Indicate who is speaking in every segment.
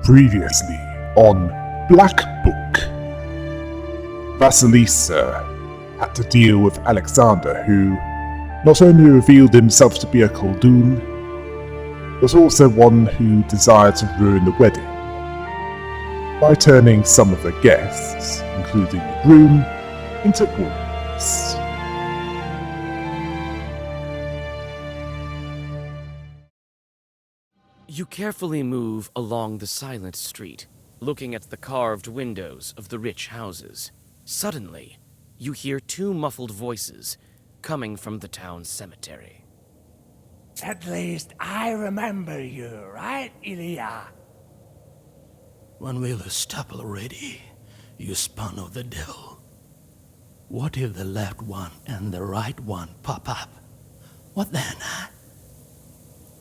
Speaker 1: Previously on Black Book. Vasilisa had to deal with Alexander, who not only revealed himself to be a Khaldun, but also one who desired to ruin the wedding by turning some of the guests, including the groom, into grooms.
Speaker 2: You carefully move along the silent street, looking at the carved windows of the rich houses. Suddenly, you hear two muffled voices coming from the town cemetery.
Speaker 3: At least I remember you, right, Ilya?
Speaker 4: When will you stop already, you spawn of the devil? What if the left one and the right one pop up? What then, huh?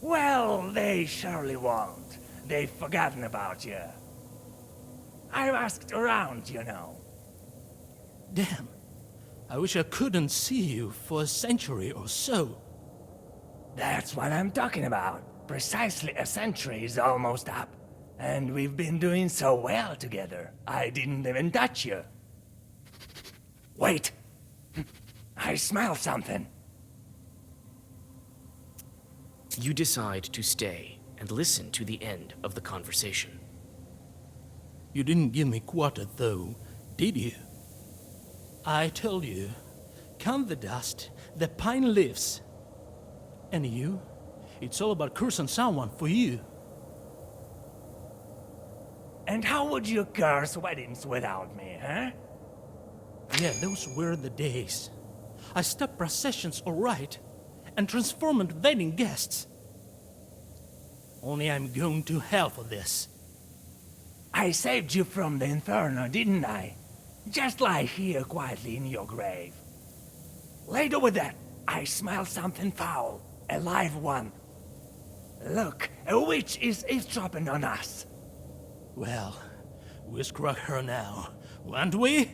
Speaker 3: Well, they surely won't. They've forgotten about you. I've asked around, you know.
Speaker 4: Damn. I wish I couldn't see you for a century or so.
Speaker 3: That's what I'm talking about. Precisely a century is almost up. And we've been doing so well together, I didn't even touch you. Wait! I smell something.
Speaker 2: You decide to stay and listen to the end of the conversation.
Speaker 4: You didn't give me quarter though, did you? I told you, count the dust, the pine leaves. And you? It's all about cursing someone for you.
Speaker 3: And how would you curse weddings without me, huh?
Speaker 4: Yeah, those were the days. I stopped processions alright, and transformed wedding guests. Only I'm going to hell for this.
Speaker 3: I saved you from the inferno, didn't I? Just lie here quietly in your grave. Later with that, I smell something foul. A live one. Look, a witch is eavesdropping on us.
Speaker 4: Well, we'll scrug her now, won't we?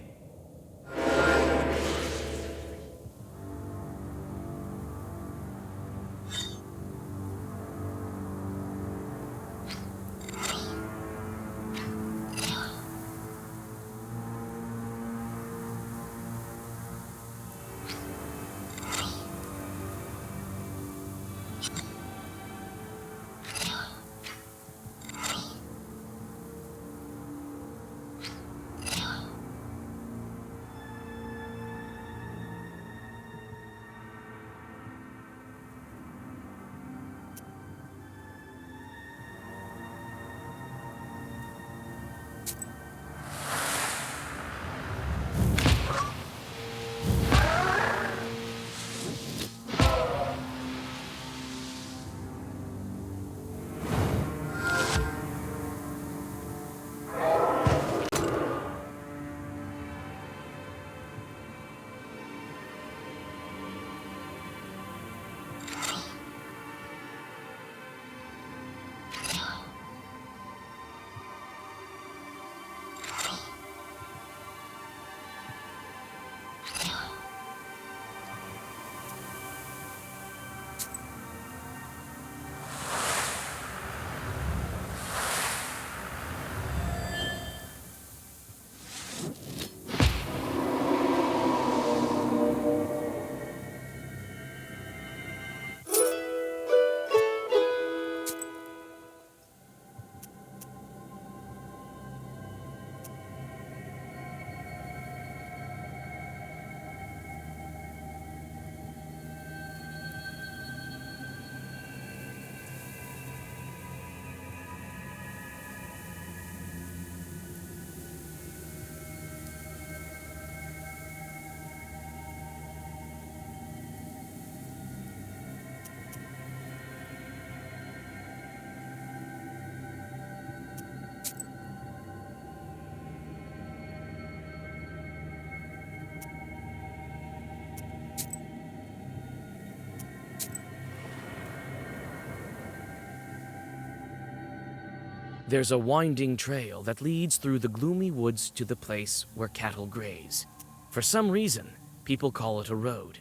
Speaker 2: There's a winding trail that leads through the gloomy woods to the place where cattle graze. For some reason, people call it a road.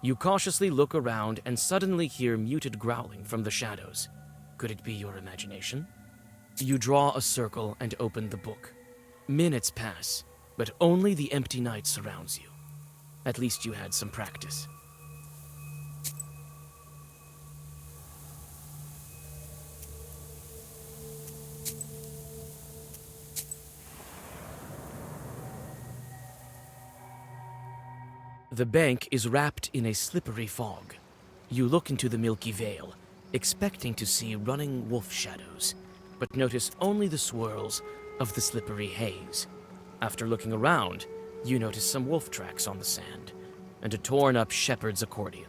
Speaker 2: You cautiously look around and suddenly hear muted growling from the shadows. Could it be your imagination? You draw a circle and open the book. Minutes pass, but only the empty night surrounds you. At least you had some practice. The bank is wrapped in a slippery fog. You look into the milky veil, expecting to see running wolf shadows, but notice only the swirls of the slippery haze. After looking around, you notice some wolf tracks on the sand, and a torn-up shepherd's accordion.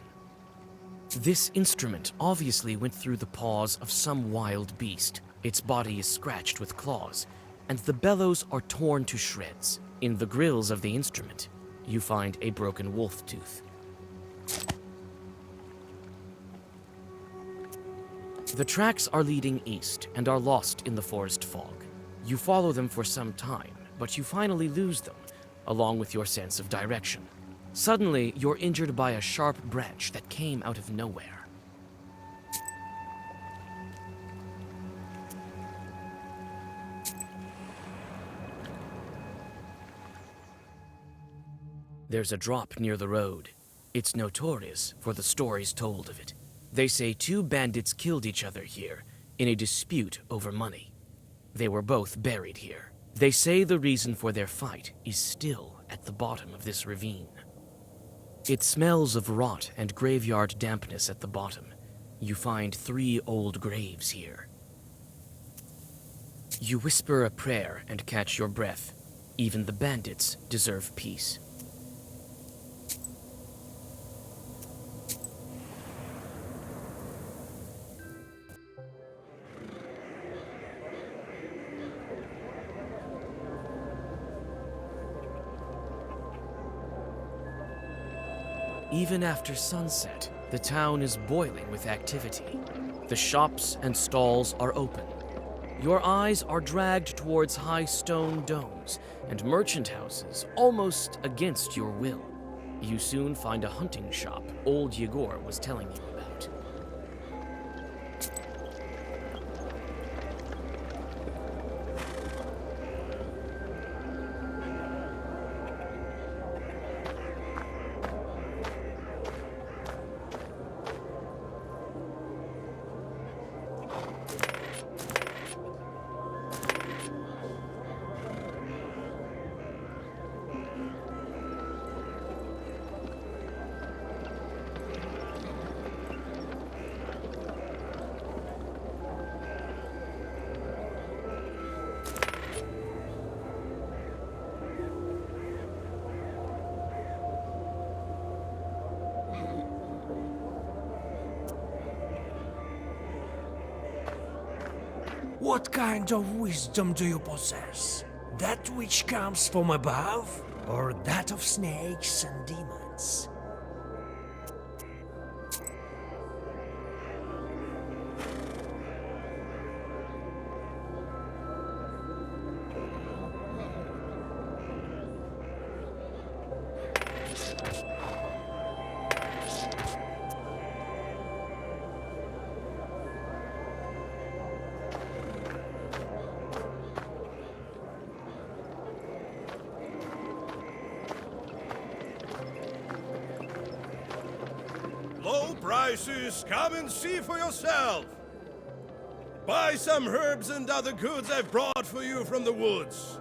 Speaker 2: This instrument obviously went through the paws of some wild beast. Its body is scratched with claws, and the bellows are torn to shreds. In the grills of the instrument, you find a broken wolf tooth. The tracks are leading east and are lost in the forest fog. You follow them for some time, but you finally lose them, along with your sense of direction. Suddenly, you're injured by a sharp branch that came out of nowhere. There's a drop near the road. It's notorious for the stories told of it. They say two bandits killed each other here in a dispute over money. They were both buried here. They say the reason for their fight is still at the bottom of this ravine. It smells of rot and graveyard dampness at the bottom. You find 3 old graves here. You whisper a prayer and catch your breath. Even the bandits deserve peace. Even after sunset, the town is boiling with activity. The shops and stalls are open. Your eyes are dragged towards high stone domes and merchant houses almost against your will. You soon find a hunting shop old Yegor was telling you about.
Speaker 3: What kind of wisdom do you possess? That which comes from above, or that of snakes and demons?
Speaker 5: Low prices, come and see for yourself. Buy some herbs and other goods I've brought for you from the woods.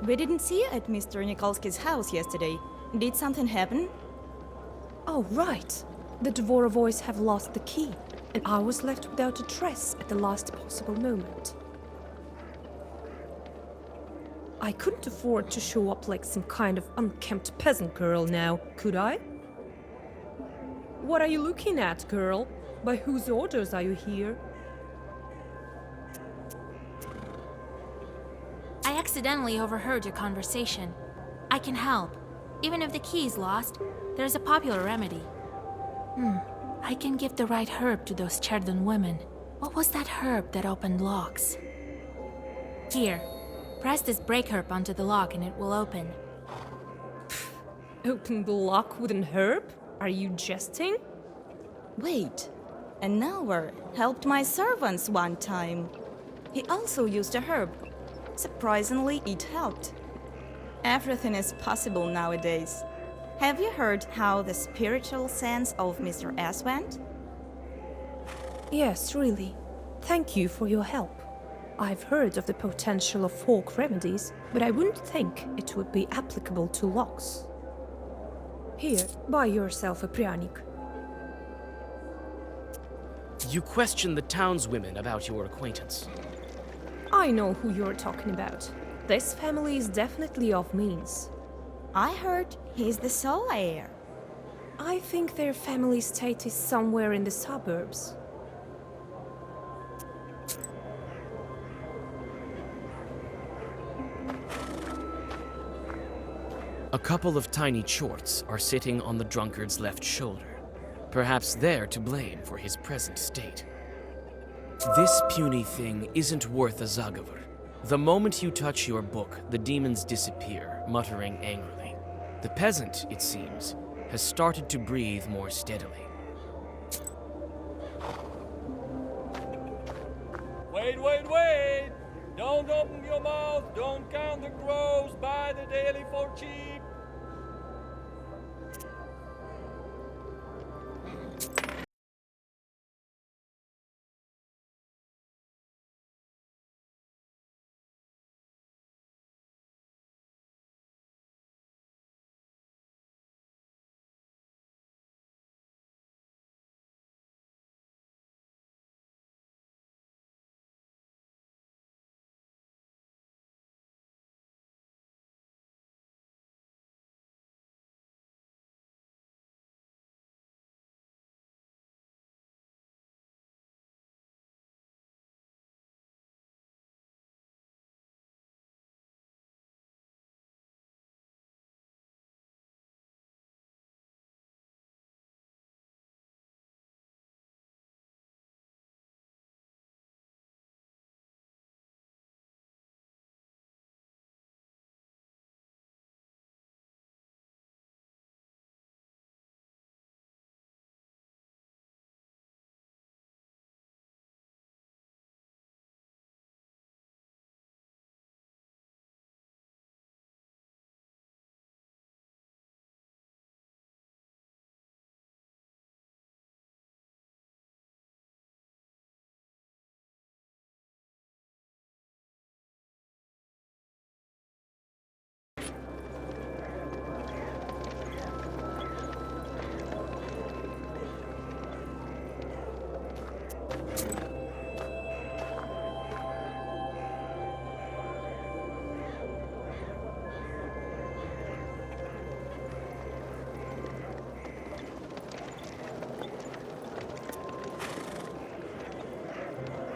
Speaker 6: We didn't see you at Mr. Nikolsky's house yesterday. Did something happen?
Speaker 7: Oh, right. The Dvorovoys have lost the key, and I was left without a dress at the last possible moment. I couldn't afford to show up like some kind of unkempt peasant girl now, could I? What are you looking at, girl? By whose orders are you here?
Speaker 8: I accidentally overheard your conversation. I can help. Even if the key is lost, there's a popular remedy. I can give the right herb to those Cherdon women. What was that herb that opened locks? Here, press this break herb onto the lock and it will open.
Speaker 7: Open the lock with an herb? Are you jesting?
Speaker 6: Wait, an hour helped my servants one time. He also used a herb. Surprisingly, it helped. Everything is possible nowadays. Have you heard how the spiritual sense of Mr. S went?
Speaker 7: Yes, really. Thank you for your help. I've heard of the potential of folk remedies, but I wouldn't think it would be applicable to locks. Here, buy yourself a pryanik.
Speaker 2: You question the townswomen about your acquaintance.
Speaker 7: I know who you're talking about. This family is definitely of means.
Speaker 6: I heard he's the sole heir.
Speaker 7: I think their family estate is somewhere in the suburbs.
Speaker 2: A couple of tiny chorts are sitting on the drunkard's left shoulder, perhaps they're to blame for his present state. This puny thing isn't worth a Zagavur. The moment you touch your book, the demons disappear, muttering angrily. The peasant, it seems, has started to breathe more steadily.
Speaker 9: Wait, wait, wait! Don't open your mouth, don't count the grows, buy the daily for cheap.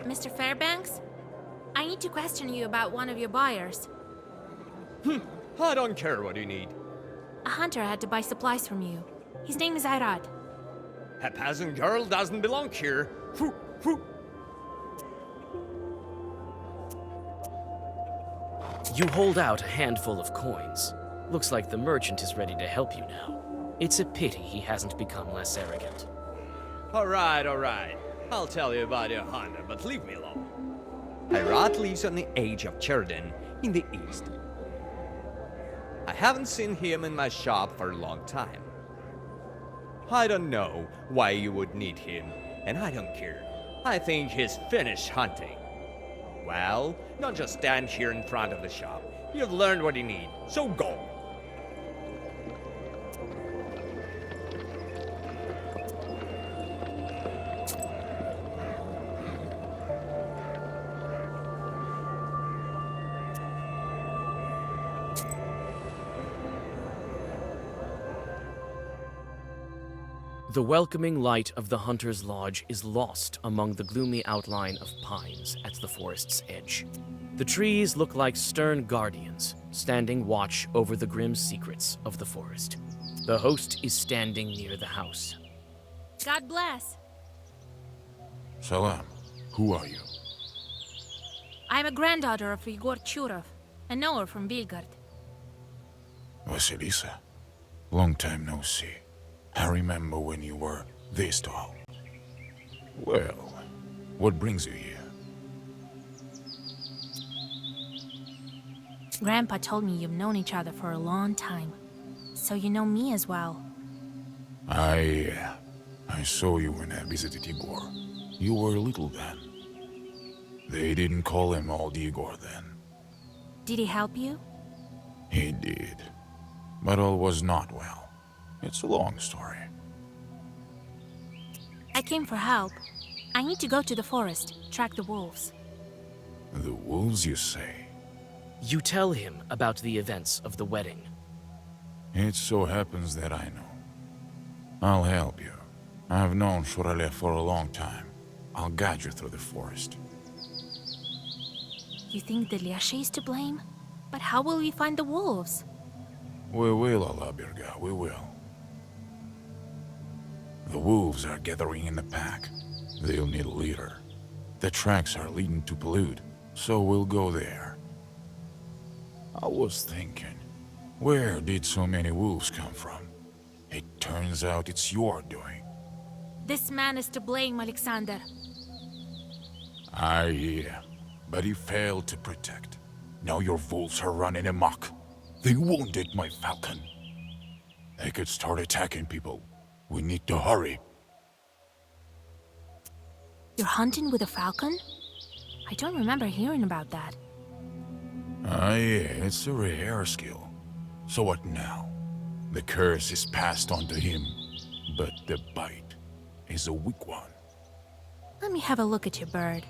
Speaker 8: Mr. Fairbanks? I need to question you about one of your buyers.
Speaker 9: I don't care what you need.
Speaker 8: A hunter had to buy supplies from you. His name is Irad.
Speaker 9: A peasant girl doesn't belong here. Phoo, phoo.
Speaker 2: You hold out a handful of coins. Looks like the merchant is ready to help you now. It's a pity he hasn't become less arrogant.
Speaker 9: All right. I'll tell you about your hunter, but leave me alone. Irad lives on the edge of Cherdon in the east. I haven't seen him in my shop for a long time. I don't know why you would need him, and I don't care. I think he's finished hunting. Well, don't just stand here in front of the shop. You've learned what you need, so go.
Speaker 2: The welcoming light of the hunter's lodge is lost among the gloomy outline of pines at the forest's edge. The trees look like stern guardians, standing watch over the grim secrets of the forest. The host is standing near the house.
Speaker 8: God bless.
Speaker 10: Salam. Who are you?
Speaker 8: I'm a granddaughter of Igor Churov, a knower from Belgard.
Speaker 10: Vasilisa. Long time no see. I remember when you were this tall. Well, what brings you here?
Speaker 8: Grandpa told me you've known each other for a long time, so you know me as well.
Speaker 10: I saw you when I visited Igor. You were little then. They didn't call him Old Igor then.
Speaker 8: Did he help you?
Speaker 10: He did. But all was not well. It's a long story.
Speaker 8: I came for help. I need to go to the forest, track the wolves.
Speaker 10: The wolves, you say?
Speaker 2: You tell him about the events of the wedding.
Speaker 10: It so happens that I know. I'll help you. I've known Shuralev for a long time. I'll guide you through the forest.
Speaker 8: You think the Liashe is to blame? But how will we find the wolves?
Speaker 10: We will, Alabirga, we will. The wolves are gathering in the pack. They'll need a leader. The tracks are leading to Palud, so we'll go there. I was thinking, where did so many wolves come from? It turns out it's your doing.
Speaker 8: This man is to blame, Alexander.
Speaker 10: I hear, but he failed to protect. Now your wolves are running amok. They wounded my falcon. They could start attacking people. We need to hurry.
Speaker 8: You're hunting with a falcon? I don't remember hearing about that.
Speaker 10: Yeah, it's a rare skill. So what now? The curse is passed on to him, but the bite is a weak one.
Speaker 8: Let me have a look at your bird.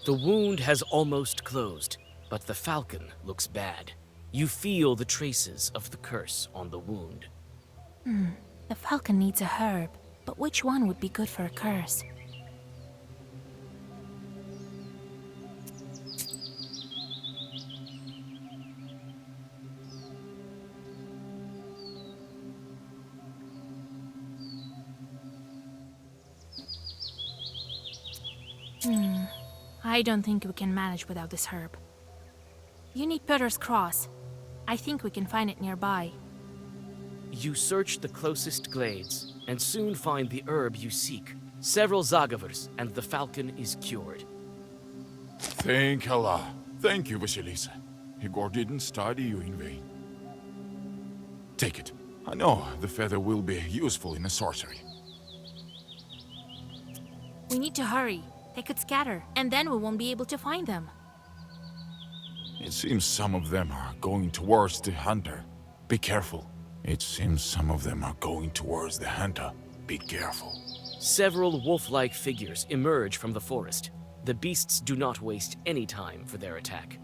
Speaker 2: The wound has almost closed, but the falcon looks bad. You feel the traces of the curse on the wound.
Speaker 8: The falcon needs a herb, but which one would be good for a curse? I don't think we can manage without this herb. You need Peter's cross. I think we can find it nearby.
Speaker 2: You search the closest glades and soon find the herb you seek. Several Zagavers, and the falcon is cured.
Speaker 10: Thank Allah. Thank you, Vasilisa. Igor didn't study you in vain. Take it. I know the feather will be useful in a sorcery.
Speaker 8: We need to hurry. They could scatter, and then we won't be able to find them.
Speaker 10: It seems some of them are going towards the hunter. Be careful. It seems some of them are going towards the hunter. Be careful.
Speaker 2: Several wolf-like figures emerge from the forest. The beasts do not waste any time for their attack.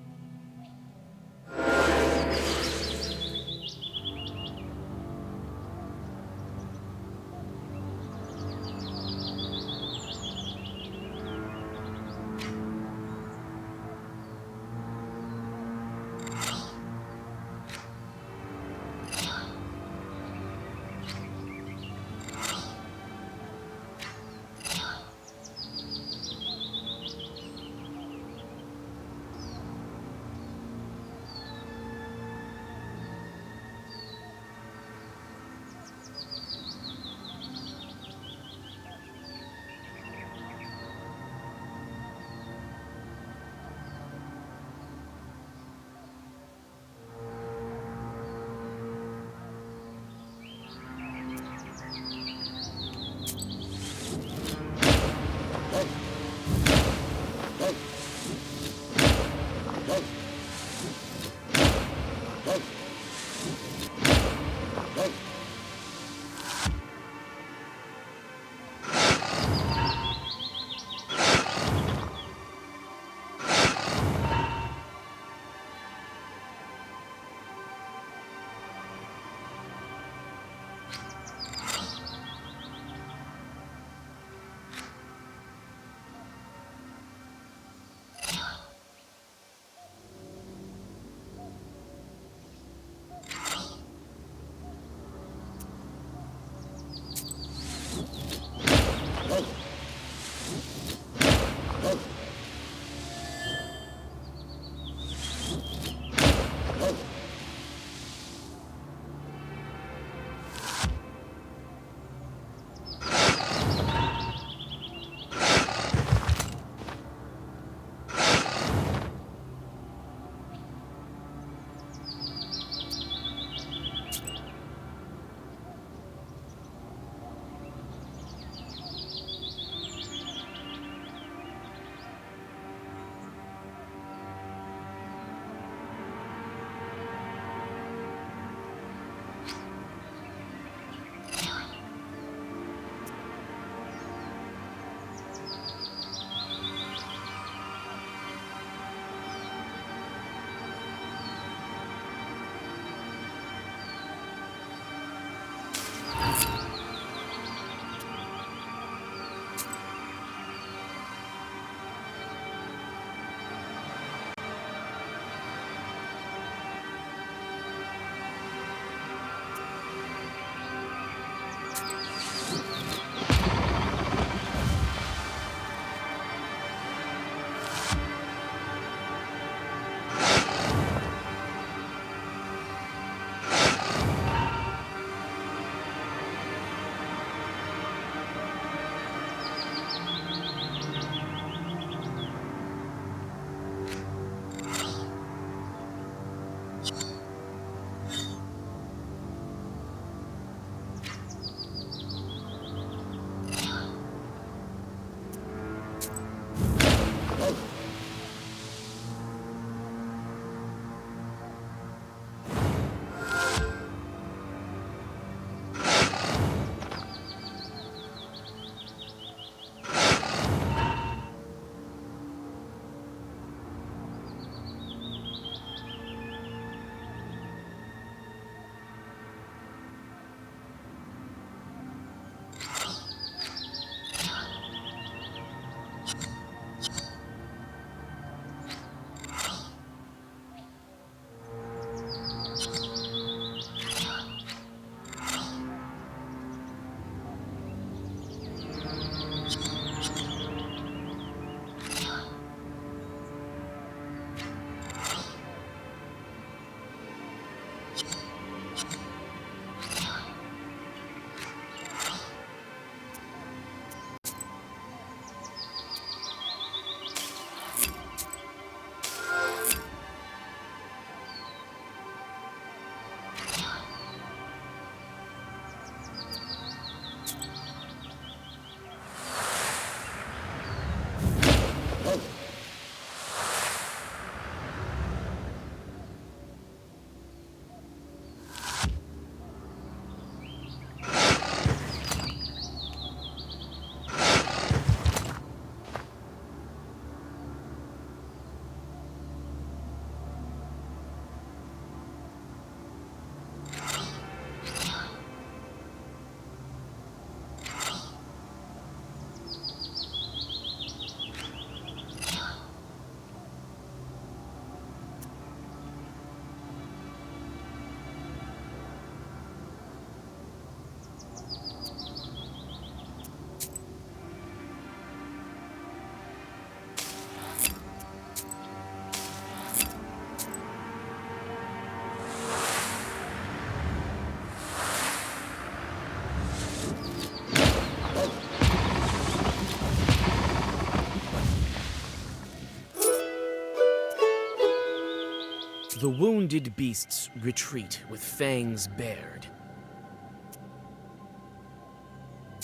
Speaker 2: The wounded beasts retreat with fangs bared.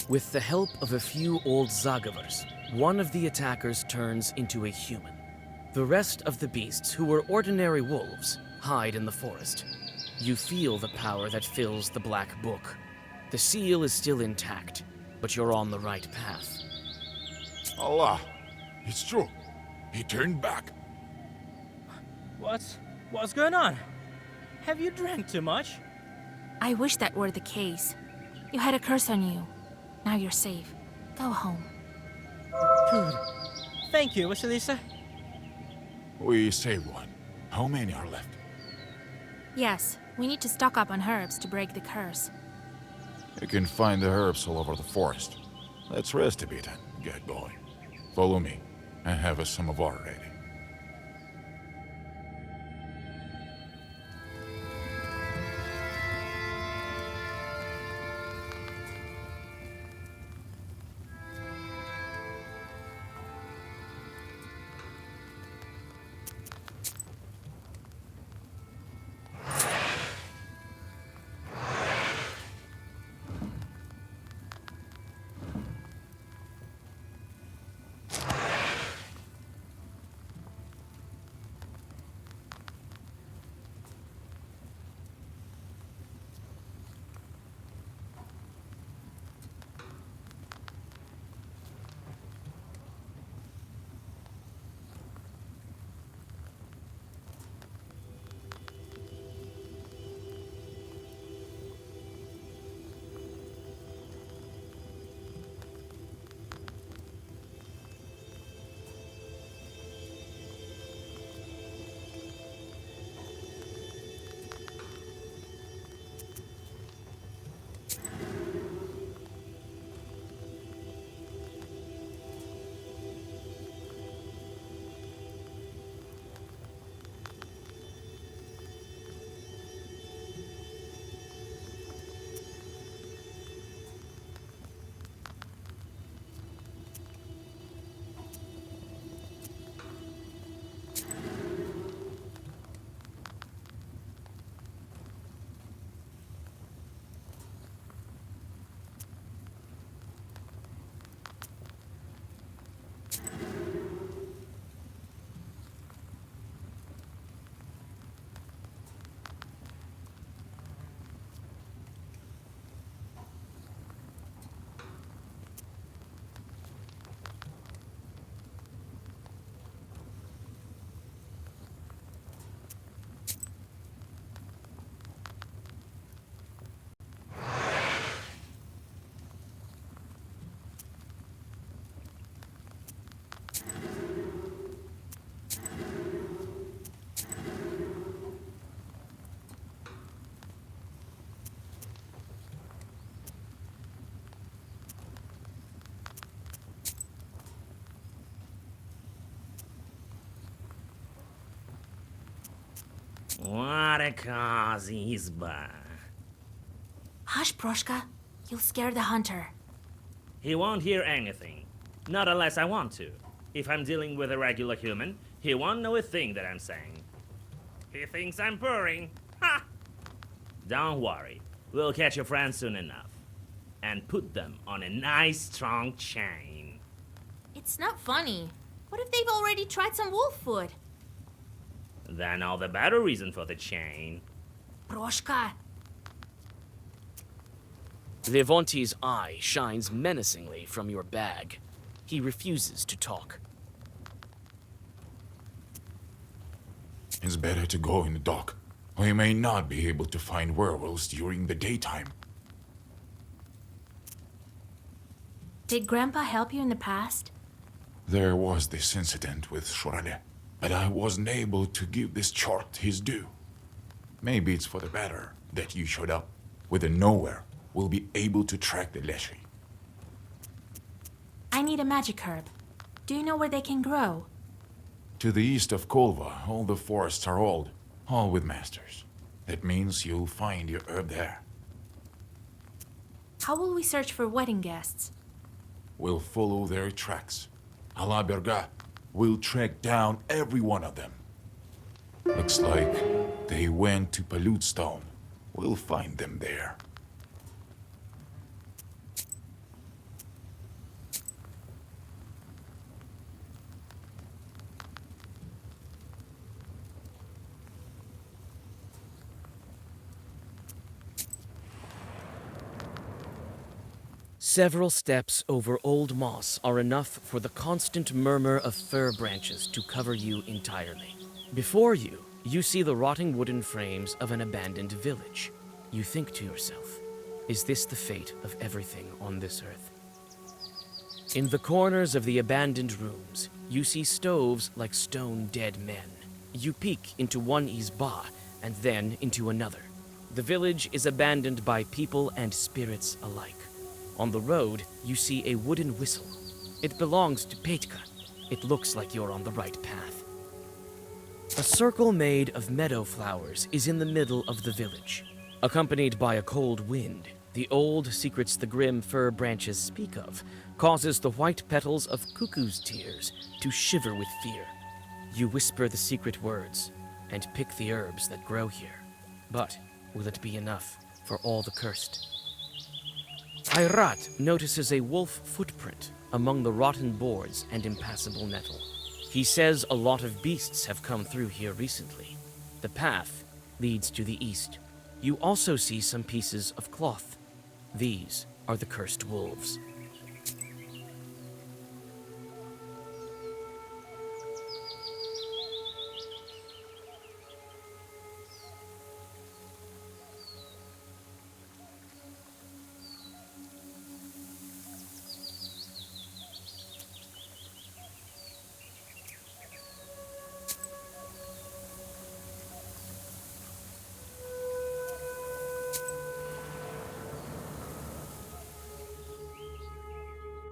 Speaker 2: With the help of a few old Zagavers, one of the attackers turns into a human. The rest of the beasts, who were ordinary wolves, hide in the forest. You feel the power that fills the Black Book. The seal is still intact, but you're on the right path.
Speaker 10: Allah, it's true. He turned back.
Speaker 11: What's going on? Have you drank too much?
Speaker 8: I wish that were the case. You had a curse on you. Now you're safe. Go home.
Speaker 11: Good. Thank you, Vasilisa.
Speaker 10: We saved one. How many are left?
Speaker 8: Yes, we need to stock up on herbs to break the curse.
Speaker 10: You can find the herbs all over the forest. Let's rest a bit and get going. Follow me. I have a samovar ready.
Speaker 12: What a cozy izba.
Speaker 8: Hush, Proshka. You'll scare the hunter.
Speaker 12: He won't hear anything. Not unless I want to. If I'm dealing with a regular human, he won't know a thing that I'm saying. He thinks I'm purring. Ha! Don't worry. We'll catch your friends soon enough. And put them on a nice strong chain.
Speaker 8: It's not funny. What if they've already tried some wolf food?
Speaker 12: Then all the better reason for the chain.
Speaker 8: Proshka.
Speaker 2: Levonti's eye shines menacingly from your bag. He refuses to talk.
Speaker 10: It's better to go in the dark. We may not be able to find werewolves during the daytime.
Speaker 8: Did Grandpa help you in the past?
Speaker 10: There was this incident with Shorale, but I wasn't able to give this chart his due. Maybe it's for the better that you showed up. With a nowhere, we'll be able to track the Leshy.
Speaker 8: I need a magic herb. Do you know where they can grow?
Speaker 10: To the east of Kolva, all the forests are old, all with masters. That means you'll find your herb there.
Speaker 8: How will we search for wedding guests?
Speaker 10: We'll follow their tracks. Alaberga will track down every one of them. Looks like They went to Palutstone. We'll find them there.
Speaker 2: Several steps over old moss are enough for the constant murmur of fir branches to cover you entirely. Before you, you see the rotting wooden frames of an abandoned village. You think to yourself, is this the fate of everything on this earth? In the corners of the abandoned rooms, you see stoves like stone dead men. You peek into one izba and then into another. The village is abandoned by people and spirits alike. On the road, you see a wooden whistle. It belongs to Petka. It looks like you're on the right path. A circle made of meadow flowers is in the middle of the village. Accompanied by a cold wind, the old secrets the grim fir branches speak of causes the white petals of cuckoo's tears to shiver with fear. You whisper the secret words and pick the herbs that grow here. But will it be enough for all the cursed? Ayrat notices a wolf footprint among the rotten boards and impassable nettle. He says a lot of beasts have come through here recently. The path leads to the east. You also see some pieces of cloth. These are the cursed wolves.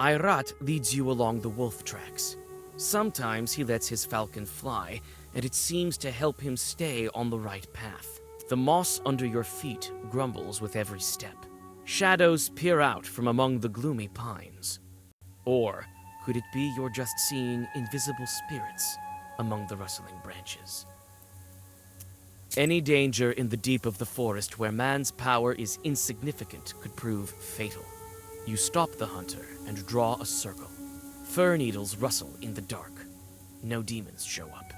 Speaker 2: Ayrat leads you along the wolf tracks. Sometimes he lets his falcon fly, and it seems to help him stay on the right path. The moss under your feet grumbles with every step. Shadows peer out from among the gloomy pines. Or could it be you're just seeing invisible spirits among the rustling branches? Any danger in the deep of the forest where man's power is insignificant could prove fatal. You stop the hunter and draw a circle. Fir needles rustle in the dark. No demons show up.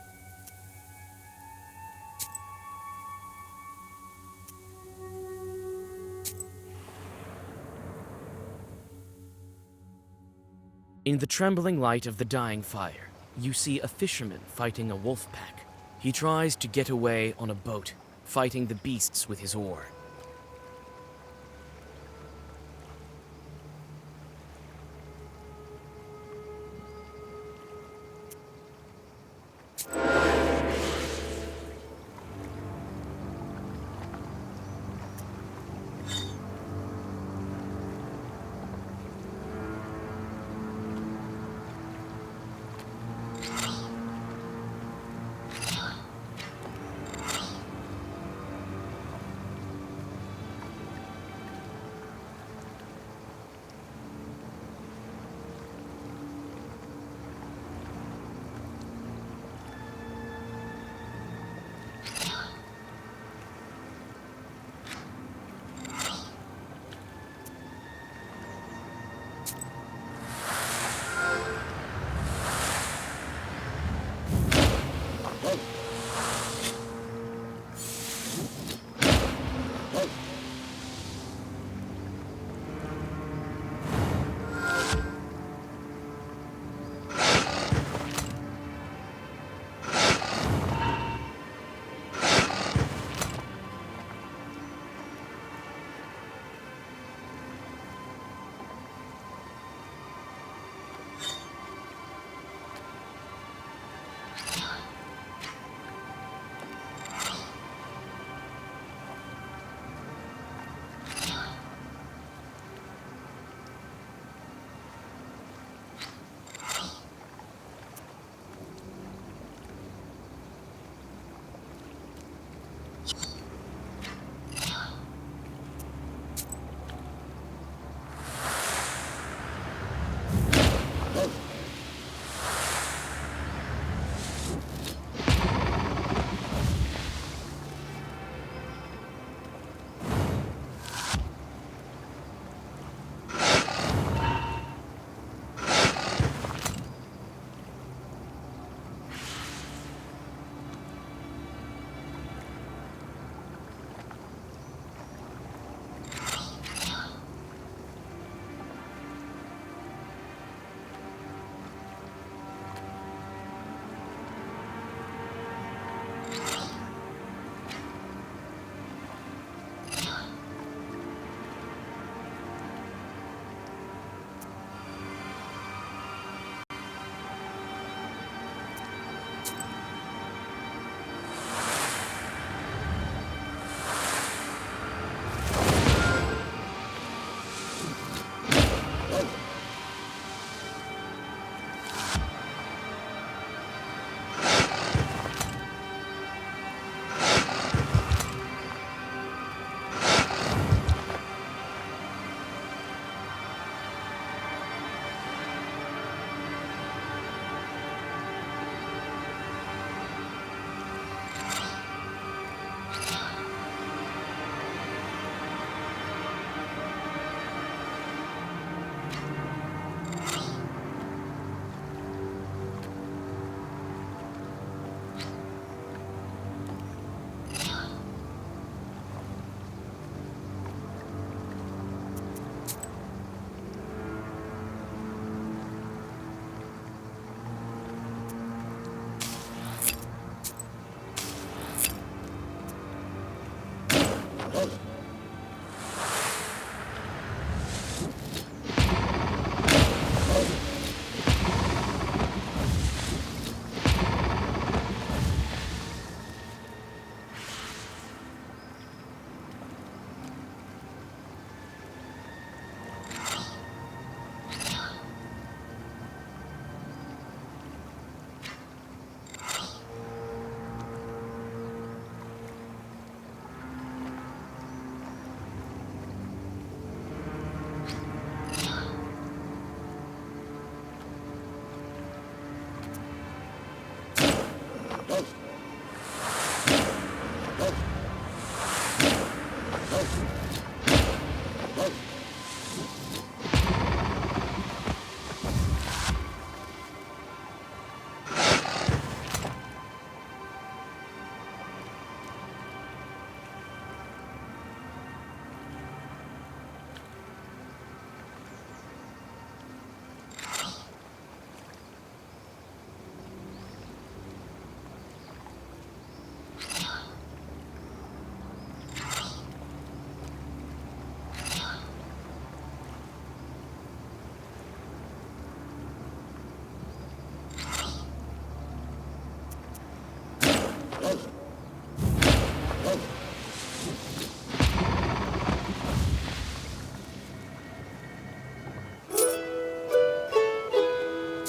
Speaker 2: In the trembling light of the dying fire, you see a fisherman fighting a wolf pack. He tries to get away on a boat, fighting the beasts with his oar.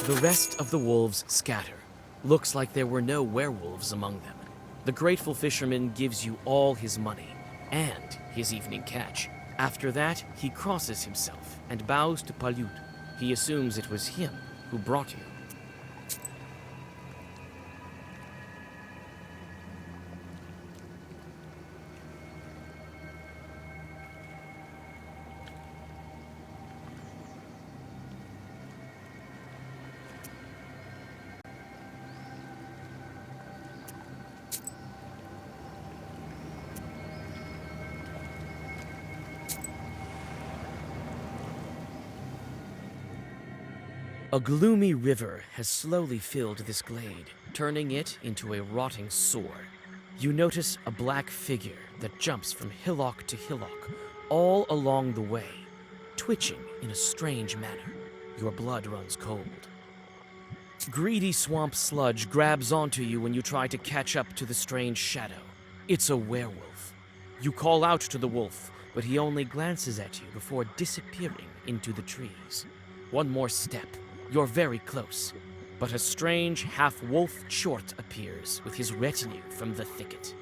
Speaker 2: The rest of the wolves scatter. Looks like there were no werewolves among them. The grateful fisherman gives you all his money and his evening catch. After that, he crosses himself and bows to Palyut. He assumes it was him who brought you. A gloomy river has slowly filled this glade, turning it into a rotting sore. You notice a black figure that jumps from hillock to hillock, all along the way, twitching in a strange manner. Your blood runs cold. Greedy swamp sludge grabs onto you when you try to catch up to the strange shadow. It's a werewolf. You call out to the wolf, but he only glances at you before disappearing into the trees. One more step. You're very close, but a strange half-wolf short appears with his retinue from the thicket.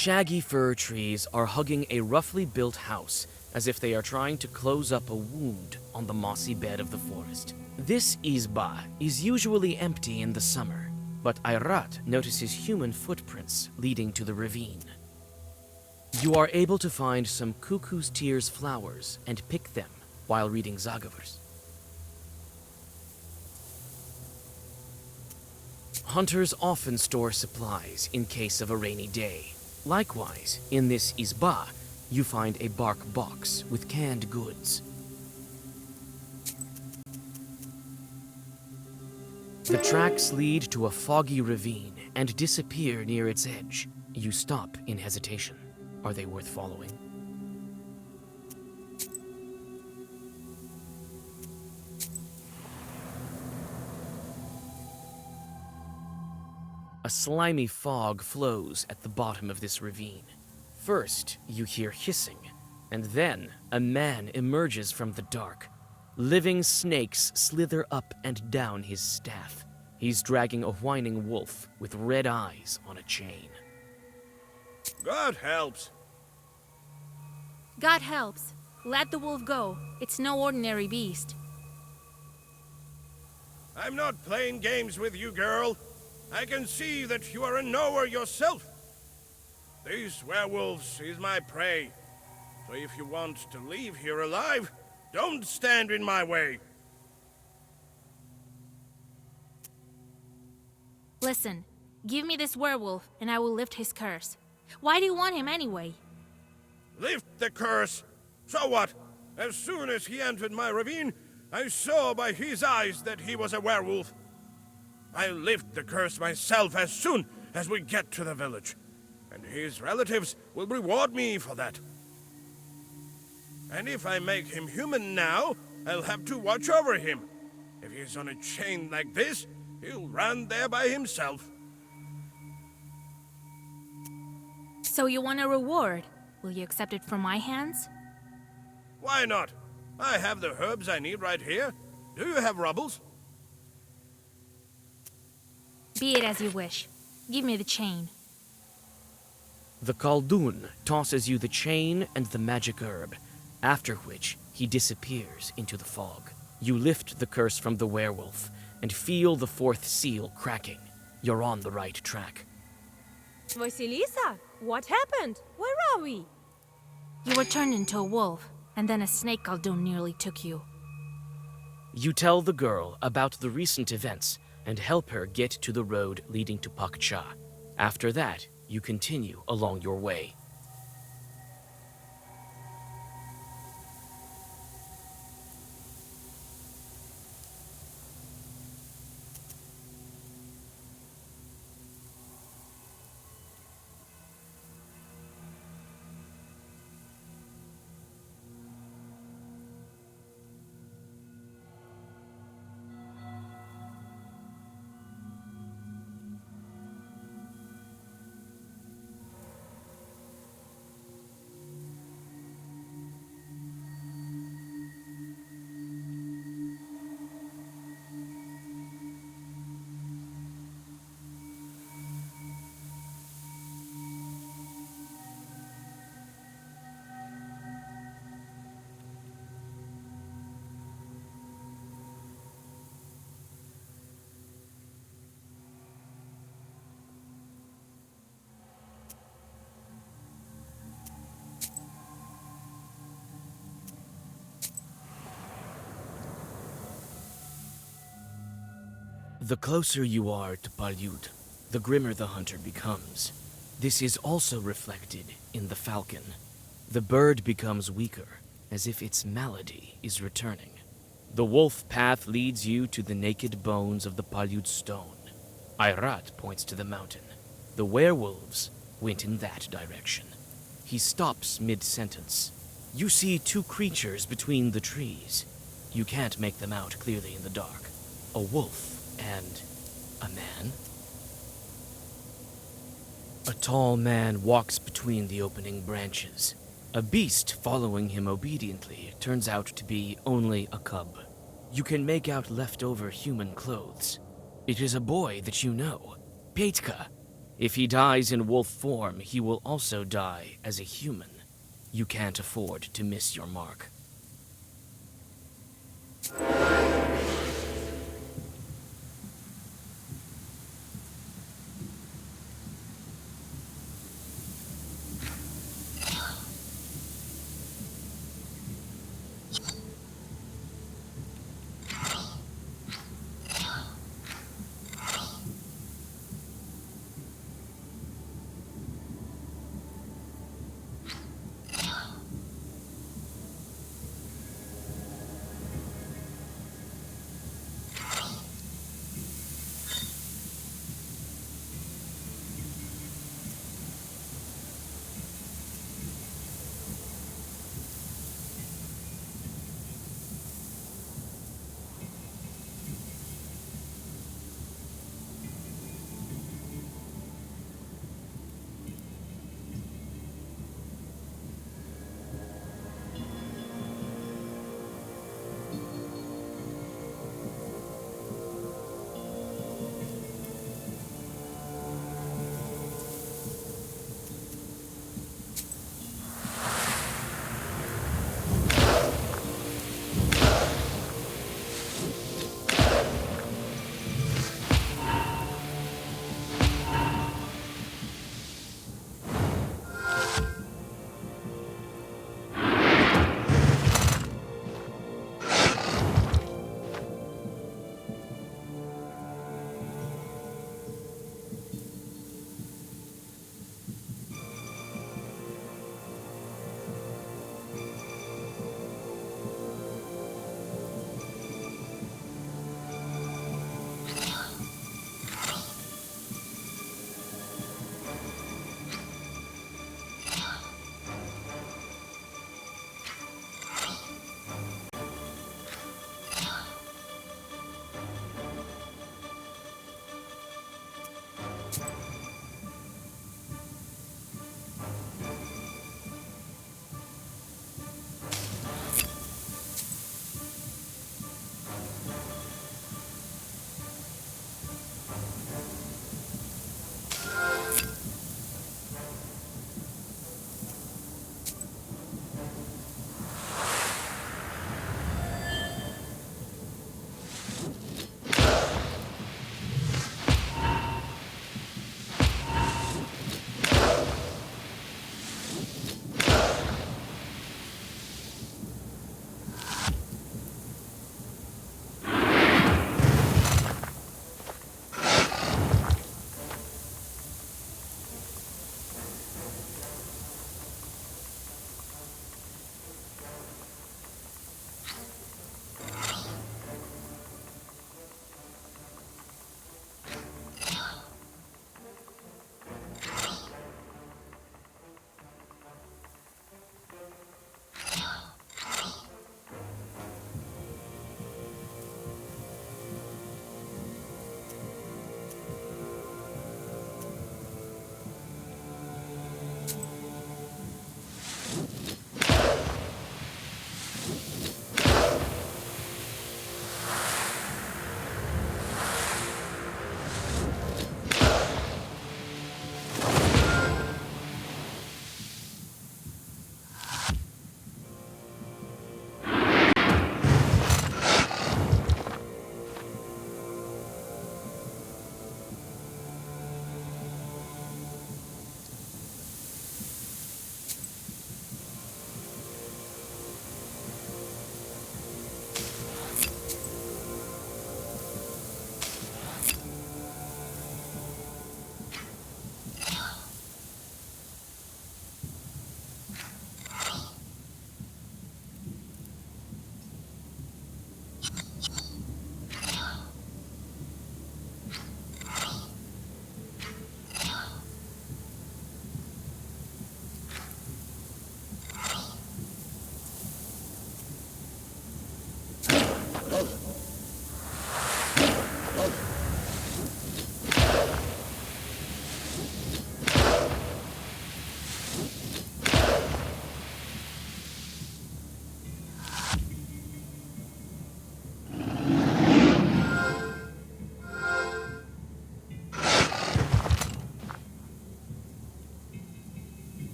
Speaker 2: Shaggy fir trees are hugging a roughly built house as if they are trying to close up a wound on the mossy bed of the forest. This izba is usually empty in the summer, but Ayrat notices human footprints leading to the ravine. You are able to find some cuckoo's tears flowers and pick them while reading Zagavers. Hunters often store supplies in case of a rainy day. Likewise, in this izba, you find a bark box with canned goods. The tracks lead to a foggy ravine and disappear near its edge. You stop in hesitation. Are they worth following? A slimy fog flows at the bottom of this ravine. First, you hear hissing, and then a man emerges from the dark. Living snakes slither up and down his staff. He's dragging a whining wolf with red eyes on a chain.
Speaker 5: God helps.
Speaker 8: God helps. Let the wolf go. It's no ordinary beast.
Speaker 5: I'm not playing games with you, girl. I can see that you are a knower yourself. These werewolves is my prey. So if you want to leave here alive, don't stand in my way.
Speaker 8: Listen, give me this werewolf and I will lift his curse. Why do you want him anyway?
Speaker 5: Lift the curse. So what? As soon as he entered my ravine, I saw by his eyes that he was a werewolf. I'll lift the curse myself as soon as we get to the village. And his relatives will reward me for that. And if I make him human now, I'll have to watch over him. If he's on a chain like this, he'll run there by himself.
Speaker 8: So you want a reward? Will you accept it from my hands?
Speaker 5: Why not? I have the herbs I need right here. Do you have rubbles?
Speaker 8: Be it as you wish. Give me the chain.
Speaker 2: The Khaldun tosses you the chain and the magic herb, after which he disappears into the fog. You lift the curse from the werewolf and feel the fourth seal cracking. You're on the right track.
Speaker 7: Vasilisa, what happened? Where are we?
Speaker 8: You were turned into a wolf, and then a snake Khaldun nearly took you.
Speaker 2: You tell the girl about the recent events and help her get to the road leading to Pakcha. After that, you continue along your way. The closer you are to Palyut, the grimmer the hunter becomes. This is also reflected in the falcon. The bird becomes weaker, as if its malady is returning. The wolf path leads you to the naked bones of the Palyut stone. Ayrat points to the mountain. The werewolves went in that direction. He stops mid-sentence. You see two creatures between the trees. You can't make them out clearly in the dark. A wolf and a man. A tall man walks between the opening branches. A beast following him obediently turns out to be only a cub. You can make out leftover human clothes. It is a boy that you know, Petka. If he dies in wolf form, he will also die as a human. You can't afford to miss your mark.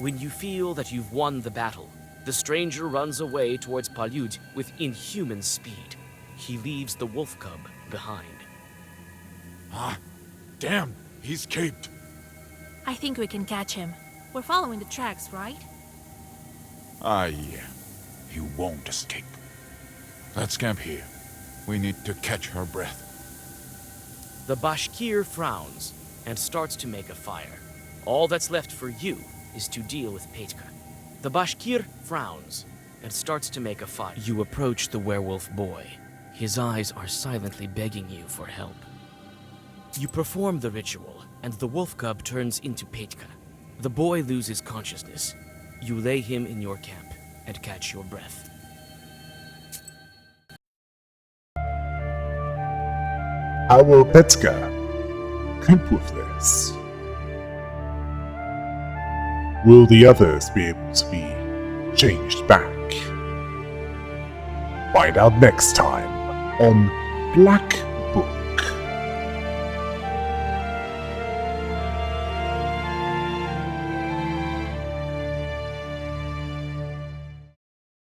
Speaker 2: When you feel that you've won the battle, the stranger runs away towards Palyud with inhuman speed. He leaves the wolf cub behind.
Speaker 10: Ah, damn, he escaped.
Speaker 8: I think we can catch him. We're following the tracks, right?
Speaker 10: Ah, yeah. He won't escape. Let's camp here. We need to catch her breath.
Speaker 2: The Bashkir frowns and starts to make a fire. All that's left for you is to deal with Petka. The Bashkir frowns and starts to make a fire. You approach the werewolf boy. His eyes are silently begging you for help. You perform the ritual, and the wolf cub turns into Petka. The boy loses consciousness. You lay him in your camp and catch your breath.
Speaker 1: How will Petka cope with this? Will the others be able to be changed back? Find out next time on Black